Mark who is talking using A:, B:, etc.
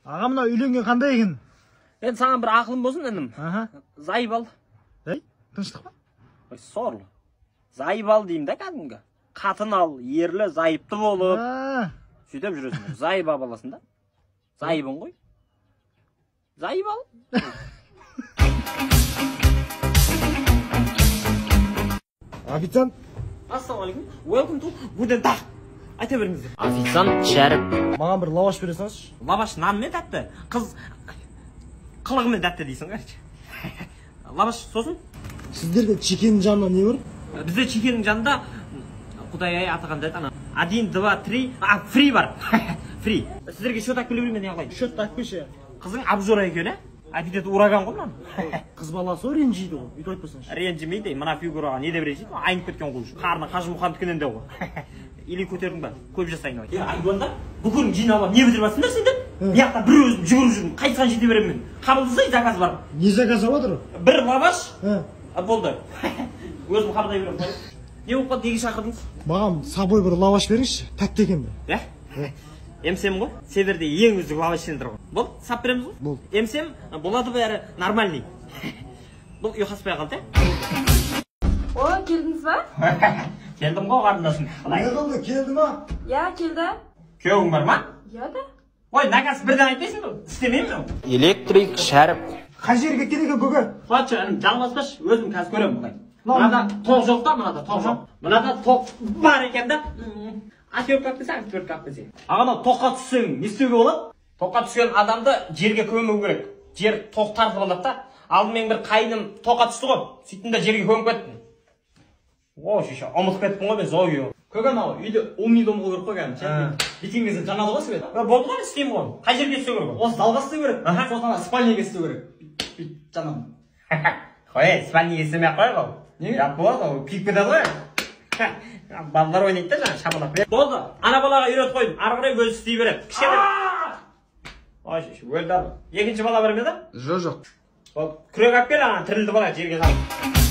A: Аға мына үйленген қандай екен?
B: Енді саған бір ақылым болсын інім. Зайып ал.
A: Ей, тыныштық па?
B: Ой, сорлы. Зайып ал деймін да кәдімгі. Қатын ал, ерлі, зайыпты болып. Сөйтіп жүресің. Зайып ал баласын да. Зайыбын ғой. Зайып ал.
A: Официант.
B: Ассалаумағалейкум. Welcome to Будендар. Айта беріңіздер. Официант Шәріп.
A: Маған бір лаваш бере салшы.
B: Лаваш нанмен тәтті. Қыз қылығымен тәтті дейсің, короче. Лаваш сосын?
A: Сіздерде чекеннің жанында не бар?
B: Бізде чекеннің жанында Құдай-ай атағандай ана 1, 2, 3, фри бар. Фри. Сіздерге счет әкпеле берейін не қылайын?
A: Счет әкпеші.
B: Қызың обжора екен, Апитет ураган ғой мынаны.
A: Қыз баласы ренжиді ғой. Үйтіп айтпасаңшы.
B: Ренжімейді, мына фигураға не деп ренжиді? Айнып кеткен ғой. Қарны қажымұқан дүкенінде ғой. Или көтердің ба? Көп жасайын ғой. Айдуанда бүкілін жинап не бітіріп жатсыңдар сендер? Мияқта бір өзім жүгіріп жүрмін. Қайтқан жете беремін мен. Қабылдасай заказ бар.
A: Не заказ алып отыр?
B: Бір лаваш. Болды. Өзім қабылдай беремін. Не болып қалды, неге шақырдыңыз?
A: Маған сабой бір лаваш беріңізші. Тәтті екен бе?
B: Емсем ғой. Северде ең үздік лаваш сендер ғой. Бол, сап береміз ғой.
A: Бол.
B: Емсем болады бәрі нормальный. Бұл ұйқаспай қалды,
C: О, келдіңіз ба?
B: Келдім ғой қарындасым.
A: Не қылды, келді ма?
C: Я, келді.
B: Күйеуің бар ма?
C: Я да.
B: Ой, наказ бірден айтпайсың ғой. Істемеймін ғой. Электрик Шәріп.
A: Қай жерге керек көке?
B: Қуатшы, жалғаспашы, өзім қазір көремін бұлай. Мынада тоқ жоқ та, мынада тоқ жоқ. Мынада тоқ бар екен да. Отвертка алып отвертка алып келсең. Ағана тоққа түссең, не істеуге болады? Тоққа түскен адамды жерге көму керек. Жер тоқ тартып алады да. Алдымен бір қайным тоққа түсті ғой. Сөйттім де жерге көміп кеттім. О, шеше, ұмытып кеттім ғой мен зойы. Көке анау үйде умный дом қою керек қой кәдімгі. Битіңізді жанады ғой свет. Болды ғой, істеймін ғой. Қай жерге істеу керек? Осы залға істеу керек. Сосын спальняға істеу керек. Жаным. Қой, спальняға істемей қой ғой. Неге? Жат болады ғой, күйіп кетеді ғой. Балалар ойнайды да жаңа шабалап. Болды, ана балаға үйретіп қойдым. Ары қарай өзі істей береді. Кішкене. Ой, өлді. Екінші бала бар ма еді?
A: Жоқ.
B: Болды, күрек алып кел, ана тірілді бала жерге салып.